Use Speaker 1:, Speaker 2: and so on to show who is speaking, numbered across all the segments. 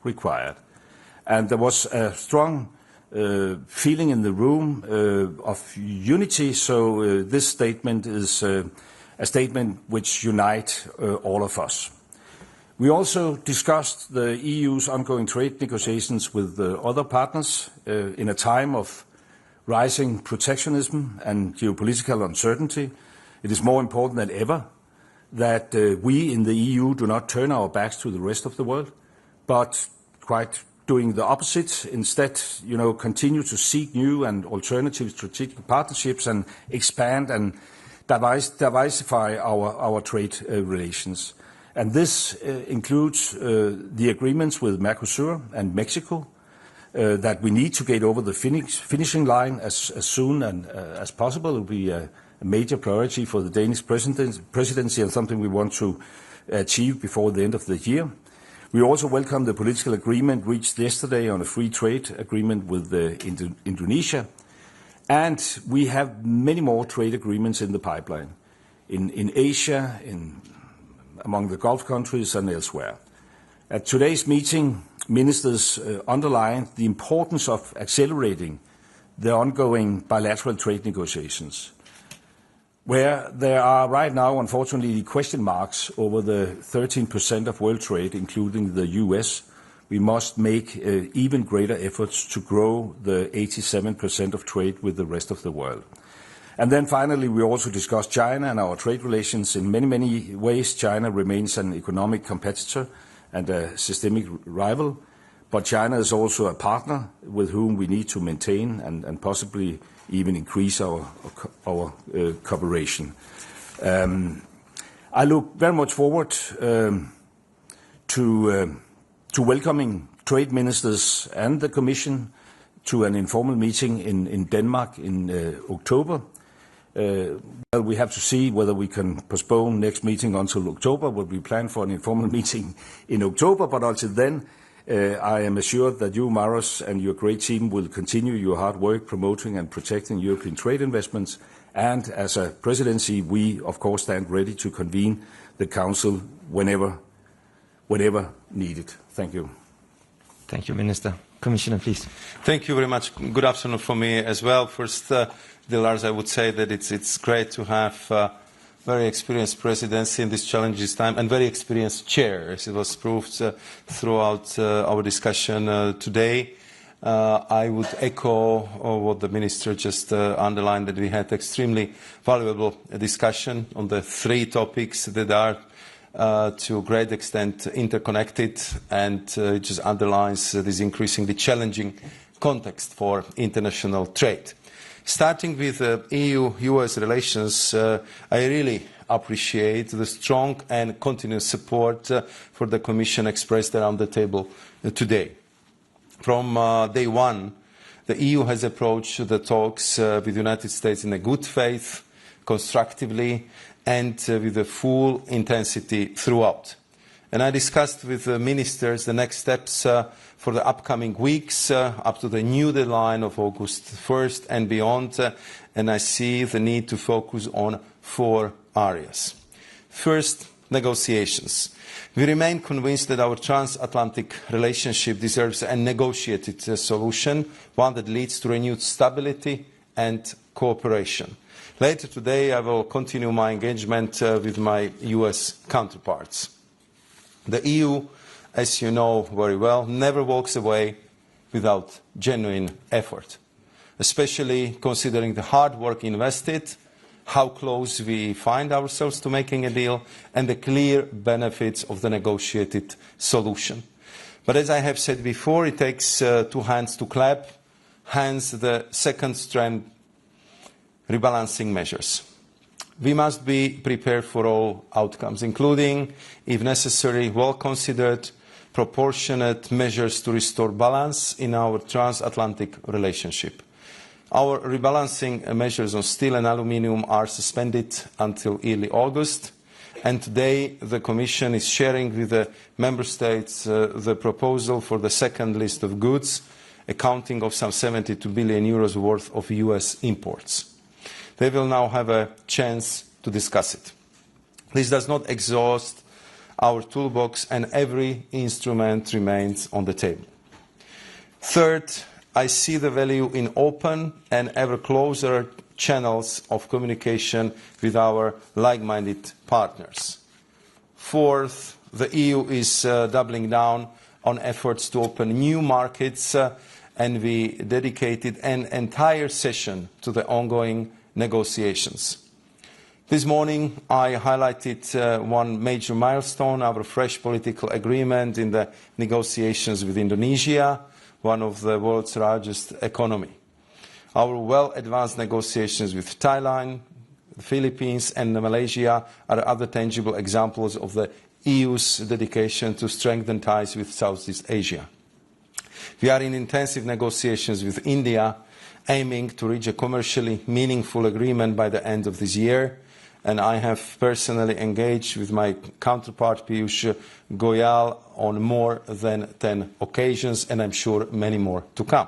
Speaker 1: required. And there was a strong feeling in the room of unity, so this statement is a statement which unites all of us. We also discussed the EU's ongoing trade negotiations with other partners in a time of rising protectionism and geopolitical uncertainty. It is more important than ever that we in the EU do not turn our backs to the rest of the world, but quite doing the opposite. Instead, continue to seek new and alternative strategic partnerships and expand and diversify our trade relations. And this includes the agreements with Mercosur and Mexico that we need to get over the finishing line as soon and as possible. It will be a major priority for the Danish presidency and something we want to achieve before the end of the year. We also welcome the political agreement reached yesterday on a free trade agreement with Indonesia. And we have many more trade agreements in the pipeline, in Asia, among the Gulf countries and elsewhere. At today's meeting, ministers underlined the importance of accelerating the ongoing bilateral trade negotiations, where there are right now, unfortunately, question marks over the 13% of world trade, including the US. We must make even greater efforts to grow the 87% of trade with the rest of the world. And then finally, we also discussed China and our trade relations. In many, many ways, China remains an economic competitor and a systemic rival. But China is also a partner with whom we need to maintain and possibly even increase our cooperation. I look very much forward to welcoming trade ministers and the Commission to an informal meeting in Denmark in October. Well, we have to see whether we can postpone next meeting until October, but we plan for an informal meeting in October. But until then, I am assured that you, Maros, and your great team will continue your hard work promoting and protecting European trade investments. And as a presidency, we, of course, stand ready to convene the Council whenever needed. Thank you.
Speaker 2: Thank you, Minister. Commissioner, please.
Speaker 3: Thank you very much. Good afternoon from me as well. First, Lars, I would say that it's great to have a very experienced presidency in this challenging time and very experienced chair, as it was proved throughout our discussion today. I would echo what the Minister just underlined, that we had extremely valuable discussion on the three topics that are to a great extent interconnected, and it just underlines this increasingly challenging context for international trade. Starting with EU-US relations, I really appreciate the strong and continuous support for the Commission expressed around the table today. From day one, the EU has approached the talks with the United States in a good faith, constructively, and with the full intensity throughout. And I discussed with the ministers the next steps for the upcoming weeks, up to the new deadline of August 1st and beyond, and I see the need to focus on four areas. First, negotiations. We remain convinced that our transatlantic relationship deserves a negotiated solution, one that leads to renewed stability and cooperation. Later today, I will continue my engagement with my US counterparts. The EU, as you know very well, never walks away without genuine effort, especially considering the hard work invested, how close we find ourselves to making a deal, and the clear benefits of the negotiated solution. But as I have said before, it takes two hands to clap, hence the second strand, rebalancing measures. We must be prepared for all outcomes, including, if necessary, well-considered, proportionate measures to restore balance in our transatlantic relationship. Our rebalancing measures on steel and aluminium are suspended until early August, and today the Commission is sharing with the Member States the proposal for the second list of goods, accounting of some 72 billion euros worth of US imports. They will now have a chance to discuss it. This does not exhaust our toolbox, and every instrument remains on the table. Third, I see the value in open and ever closer channels of communication with our like-minded partners. Fourth, the EU is doubling down on efforts to open new markets, and we dedicated an entire session to the ongoing negotiations. This morning, I highlighted one major milestone, our fresh political agreement in the negotiations with Indonesia, one of the world's largest economies. Our well-advanced negotiations with Thailand, the Philippines, and Malaysia are other tangible examples of the EU's dedication to strengthen ties with Southeast Asia. We are in intensive negotiations with India, aiming to reach a commercially meaningful agreement by the end of this year, and I have personally engaged with my counterpart Piyush Goyal on more than 10 occasions, and I'm sure many more to come.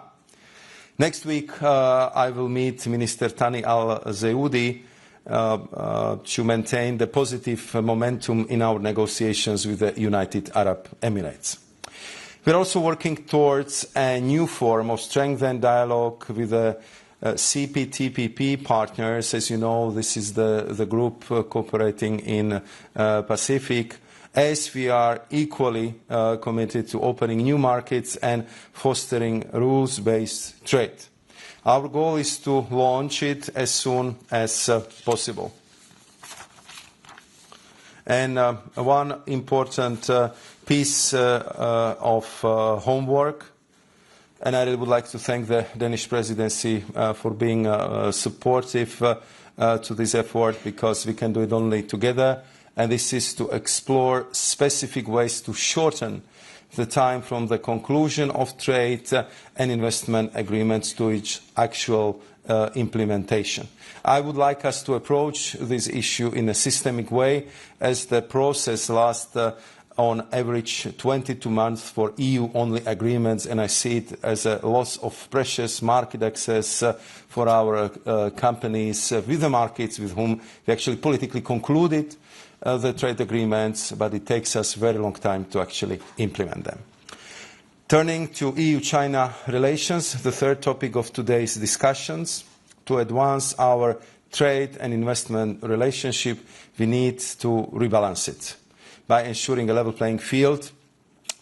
Speaker 3: Next week, I will meet Minister Tani Al-Zeoudi to maintain the positive momentum in our negotiations with the United Arab Emirates. We are also working towards a new form of strengthened dialogue with the CPTPP partners. As you know, this is the group cooperating in Pacific, as we are equally committed to opening new markets and fostering rules-based trade. Our goal is to launch it as soon as possible. And one important piece of homework, and I would like to thank the Danish Presidency for being supportive to this effort, because we can do it only together, and this is to explore specific ways to shorten the time from the conclusion of trade and investment agreements to its actual implementation. I would like us to approach this issue in a systemic way, as the process lasts on average 22 months for EU-only agreements, and I see it as a loss of precious market access for our companies with the markets with whom we actually politically concluded the trade agreements, but it takes us a very long time to actually implement them. Turning to EU-China relations, the third topic of today's discussions, to advance our trade and investment relationship, we need to rebalance it by ensuring a level playing field,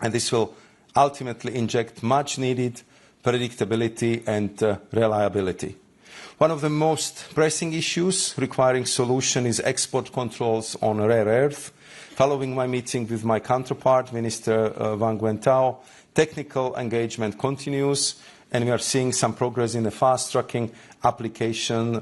Speaker 3: and this will ultimately inject much-needed predictability and reliability. One of the most pressing issues requiring solution is export controls on rare earth. Following my meeting with my counterpart, Minister Wang Wentao, technical engagement continues, and we are seeing some progress in the fast-tracking applications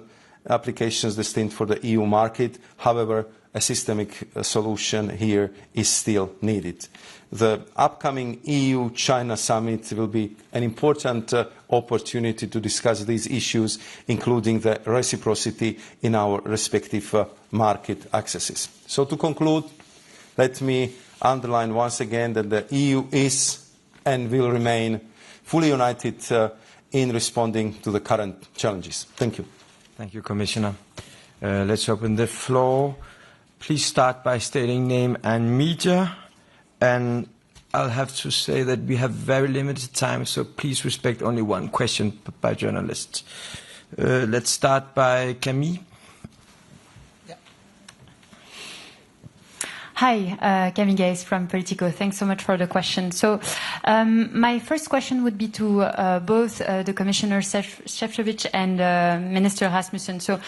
Speaker 3: destined for the EU market. However, a systemic solution here is still needed. The upcoming EU-China summit will be an important opportunity to discuss these issues, including the reciprocity in our respective market accesses. So to conclude, let me underline once again that the EU is and will remain fully united in responding to the current challenges. Thank you.
Speaker 2: Thank you, Commissioner. Let's open the floor. Please start by stating name and media. And I'll have to say that we have very limited time, so please respect only one question by journalists. Let's start by Camille.
Speaker 4: Hi, Camille Gaze from Politico. Thanks so much for the question. So my first question would be to both the Commissioner Šefčovič and Minister Rasmussen. So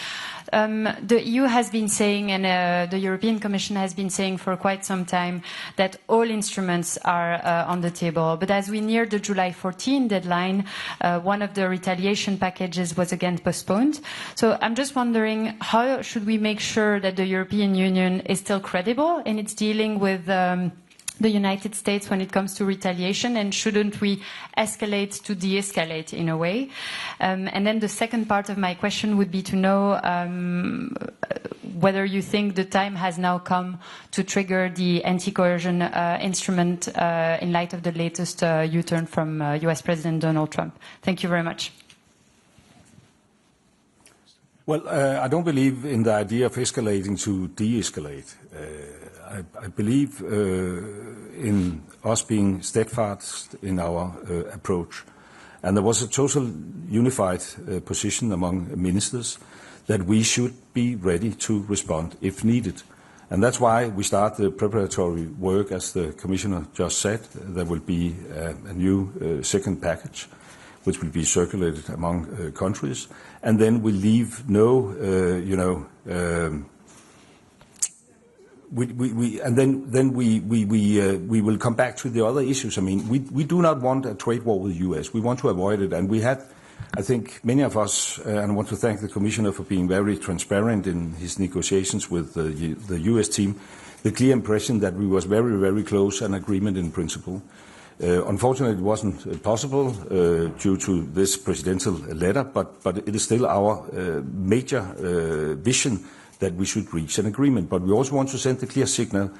Speaker 4: the EU has been saying, and the European Commission has been saying for quite some time, that all instruments are on the table. But as we near the July 14 deadline, one of the retaliation packages was again postponed. So I'm just wondering, how should we make sure that the European Union is still credible in its dealing with the United States when it comes to retaliation, and shouldn't we escalate to de-escalate in a way? And then the second part of my question would be to know whether you think the time has now come to trigger the anti-coercion instrument in light of the latest U-turn from US President Donald Trump. Thank you very much.
Speaker 1: Well, I don't believe in the idea of escalating to de-escalate. I believe in us being steadfast in our approach. And there was a total unified position among ministers that we should be ready to respond if needed. And that's why we start the preparatory work, as the Commissioner just said. There will be a new second package, which will be circulated among countries. And then we leave no, we will come back to the other issues. I mean, we do not want a trade war with the US. We want to avoid it. And we had, I think, many of us, and I want to thank the Commissioner for being very transparent in his negotiations with the US team, the clear impression that we was very, very close an agreement in principle. Unfortunately, it wasn't possible due to this presidential letter, but it is still our major vision that we should reach an agreement. But we also want to send a clear signal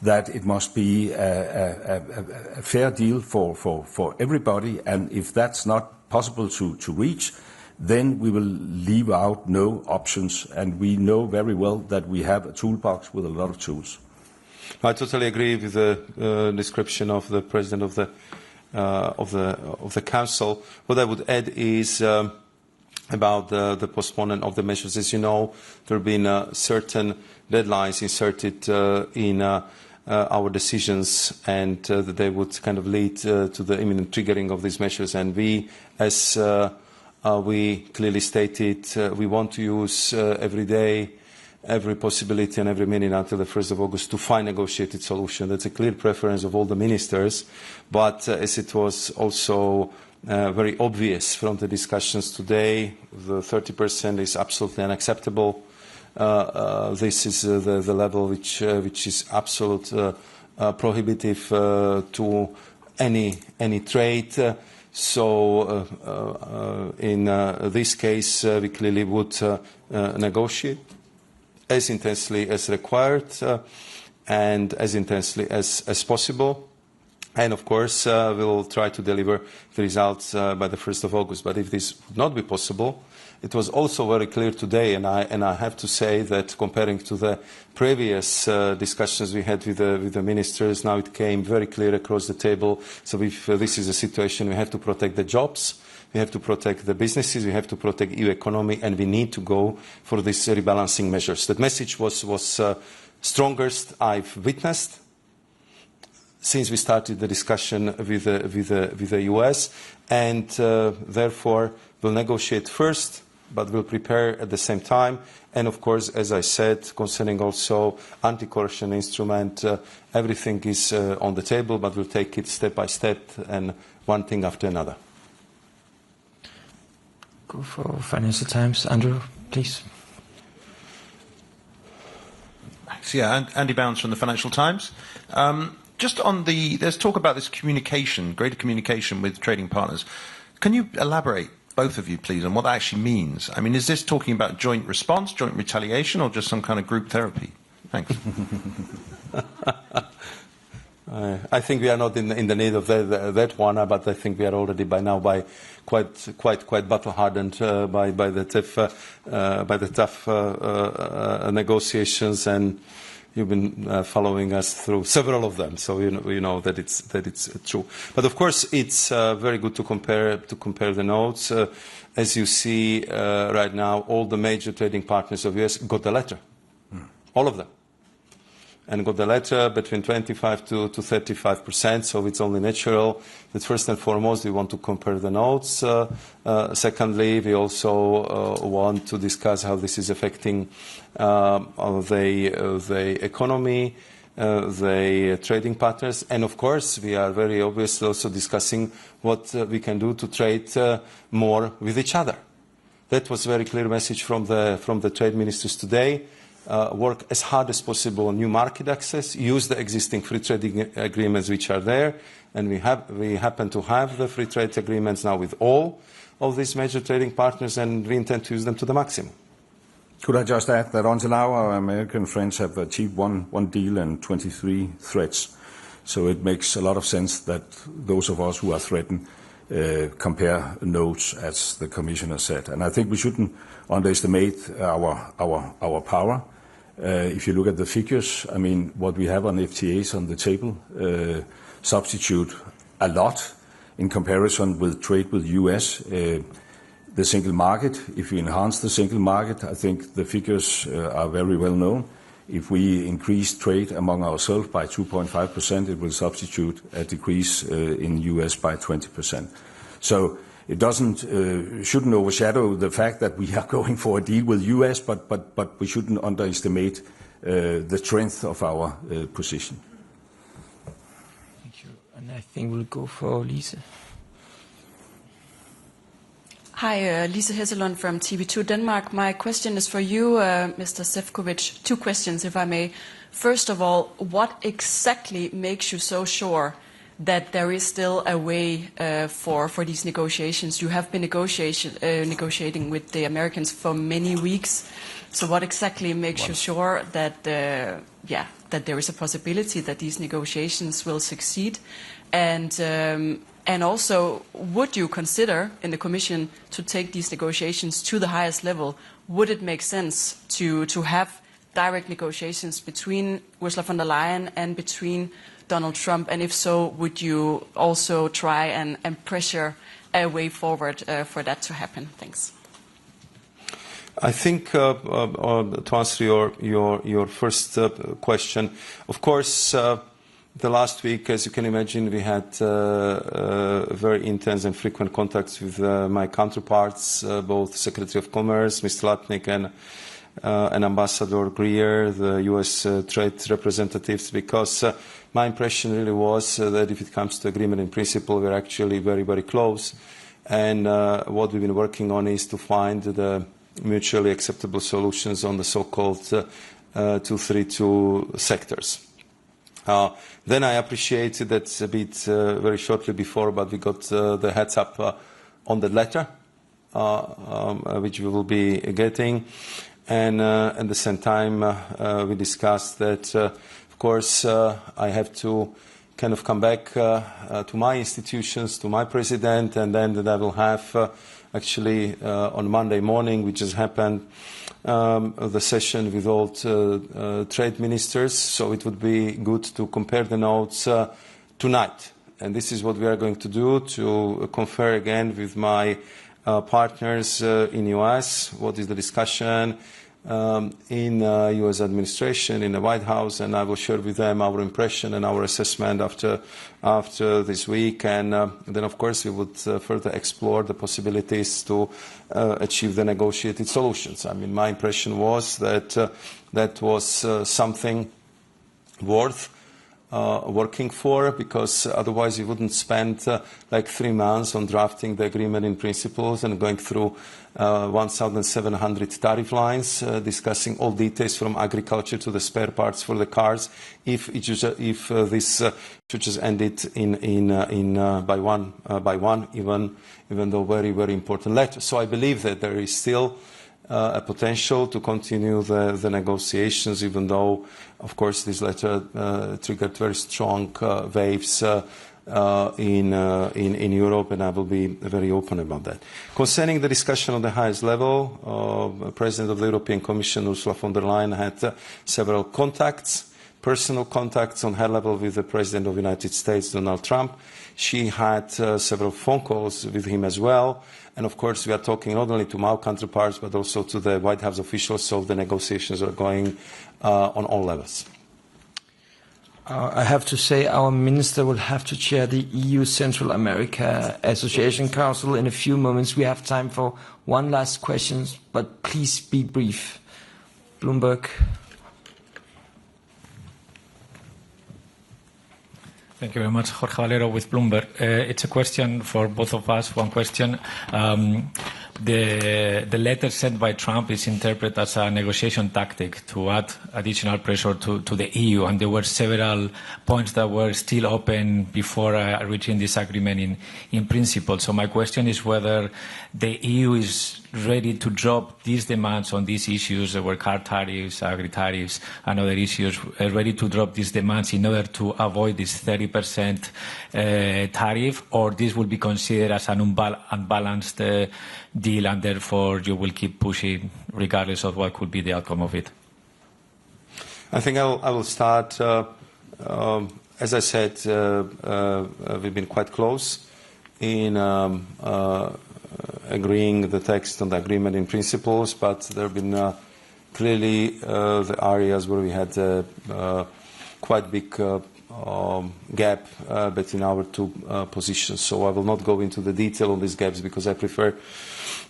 Speaker 1: that it must be a fair deal for everybody, and if that's not possible to reach, then we will leave out no options, and we know very well that we have a toolbox with a lot of tools.
Speaker 3: I totally agree with the description of the President of the Council. What I would add is about the postponement of the measures. As you know, there have been certain deadlines inserted in our decisions, and that they would kind of lead to the imminent triggering of these measures. And we, as we clearly stated, we want to use every day, every possibility and every minute until the 1st of August to find a negotiated solution. That's a clear preference of all the ministers. But as it was also very obvious from the discussions today, the 30% is absolutely unacceptable. This is the level which is absolute prohibitive to any trade. So in this case, we clearly would negotiate as intensely as required and as intensely as possible. And of course, we'll try to deliver the results by the 1st of August. But if this would not be possible, it was also very clear today, and I have to say that comparing to the previous discussions we had with the ministers, now it came very clear across the table. So if this is a situation, we have to protect the jobs, we have to protect the businesses, we have to protect EU economy, and we need to go for these rebalancing measures. That message was strongest I've witnessed since we started the discussion with the US, and therefore we'll negotiate first, but we'll prepare at the same time. And of course, as I said, concerning also anti-coercion instrument, everything is on the table, but we'll take it step by step and one thing after another.
Speaker 2: Go for Financial Times. Andrew, please.
Speaker 5: Thanks. Yeah, Andy Bounds from the Financial Times. Just on there's talk about this communication, greater communication with trading partners. Can you elaborate, both of you, please, on what that actually means? I mean, is this talking about joint response, joint retaliation, or just some kind of group therapy? Thanks.
Speaker 3: I think we are not in the need of that one, but I think we are already by now quite battle hardened by the tough negotiations, and you've been following us through several of them, so you know that it's true. But of course, it's very good to compare the notes. As you see right now, all the major trading partners of US got the letter, all of them, and got the letter between 25 to 35%. So it's only natural that first and foremost we want to compare the notes. Secondly, we also want to discuss how this is affecting the economy, the trading partners, and of course we are very obviously also discussing what we can do to trade more with each other. That was a very clear message from the trade ministers today. Work as hard as possible on new market access, use the existing free trading agreements which are there, and we happen to have the free trade agreements now with all of these major trading partners, and we intend to use them to the maximum.
Speaker 1: Could I just add that until now our American friends have achieved one deal and 23 threats, so it makes a lot of sense that those of us who are threatened compare notes, as the Commissioner said. And I think we shouldn't underestimate our power. If you look at the figures, I mean, what we have on FTAs on the table substitute a lot in comparison with trade with US. The single market, if we enhance the single market, I think the figures are very well known. If we increase trade among ourselves by 2.5%, it will substitute a decrease in US by 20%. So it shouldn't overshadow the fact that we are going for a deal with US, but we shouldn't underestimate the strength of our position.
Speaker 2: Thank you. And I think we'll go for Lise.
Speaker 6: Hi, Lise Hesselund from TV2 Denmark. My question is for you, Mr. Šefčovič. Two questions, if I may. First of all, what exactly makes you so sure that there is still a way for these negotiations? You have been negotiating with the Americans for many weeks. So what exactly makes you sure that there is a possibility that these negotiations will succeed? And also, would you consider in the Commission to take these negotiations to the highest level? Would it make sense to have direct negotiations between Ursula von der Leyen and between Donald Trump? And if so, would you also try and pressure a way forward for that to happen? Thanks.
Speaker 3: I think to answer your first question, of course, the last week, as you can imagine, we had very intense and frequent contacts with my counterparts, both Secretary of Commerce, Mr. Latnik, and Ambassador Greer, the U.S. trade representatives, because my impression really was that if it comes to agreement in principle, we're actually very, very close. And what we've been working on is to find the mutually acceptable solutions on the so-called 232 sectors. Then I appreciated that a bit very shortly before, but we got the heads up on the letter, which we will be getting. And at the same time, we discussed that, of course, I have to kind of come back to my institutions, to my president, and then that I will have actually on Monday morning, which has happened, the session with all trade ministers. So it would be good to compare the notes tonight. And this is what we are going to do, to confer again with my partners in US, what is the discussion in US administration, in the White House, and I will share with them our impression and our assessment after this week. And then, of course, we would further explore the possibilities to achieve the negotiated solutions. I mean, my impression was that that was something worth working for, because otherwise you wouldn't spend like 3 months on drafting the agreement in principles and going through 1,700 tariff lines, discussing all details from agriculture to the spare parts for the cars, if this should just end it by one, even though very, very important letter. So I believe that there is still a potential to continue the negotiations, even though, of course, this letter triggered very strong waves in Europe, and I will be very open about that. Concerning the discussion on the highest level, President of the European Commission, Ursula von der Leyen, had several contacts, personal contacts on her level with the President of the United States, Donald Trump. She had several phone calls with him as well. And of course, we are talking not only to my counterparts, but also to the White House officials, so the negotiations are going on all levels.
Speaker 2: I have to say our minister will have to chair the EU Central America Association Council in a few moments. We have time for one last question, but please be brief. Bloomberg.
Speaker 7: Thank you very much. Jorge Valero with Bloomberg. It's a question for both of us. One question. The letter sent by Trump is interpreted as a negotiation tactic to add additional pressure to the EU, and there were several points that were still open before reaching this agreement in principle. So my question is whether the EU is ready to drop these demands on these issues, there were car tariffs, agri-tariffs, and other issues, ready to drop these demands in order to avoid this 30% tariff, or this will be considered as an unbalanced deal, and therefore you will keep pushing regardless of what could be the outcome of it?
Speaker 3: I think I will start. As I said, we've been quite close in agreeing the text on the agreement in principles, but there have been clearly the areas where we had quite big gap between our two positions. So I will not go into the detail on these gaps because I prefer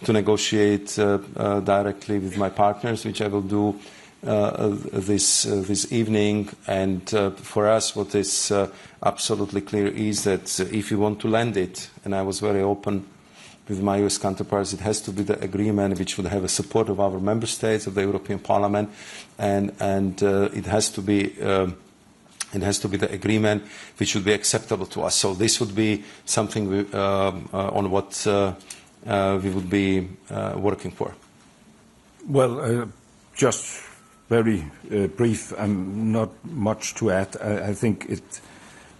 Speaker 3: to negotiate directly with my partners, which I will do this evening. And for us, what is absolutely clear is that if you want to land it, and I was very open with my US counterparts, it has to be the agreement which would have the support of our member states, of the European Parliament, and it has to be the agreement which would be acceptable to us. So this would be something on what we would be working for.
Speaker 1: Well, just very brief and not much to add. I think it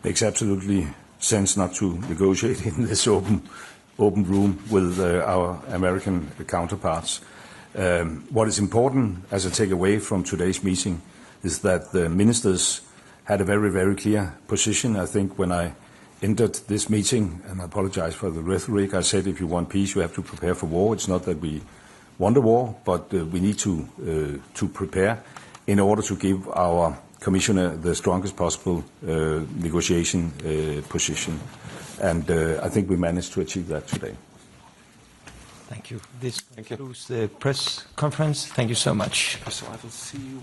Speaker 1: makes absolutely sense not to negotiate in this open room with our American counterparts. What is important as a takeaway from today's meeting is that the ministers had a very, very clear position. I think when I entered this meeting, and I apologize for the rhetoric, I said if you want peace, you have to prepare for war. It's not that we want a war, but we need to prepare in order to give our commissioner the strongest possible negotiation position. And I think we managed to achieve that today.
Speaker 2: Thank you. This concludes the press conference. Thank you so much.
Speaker 3: So I will see you.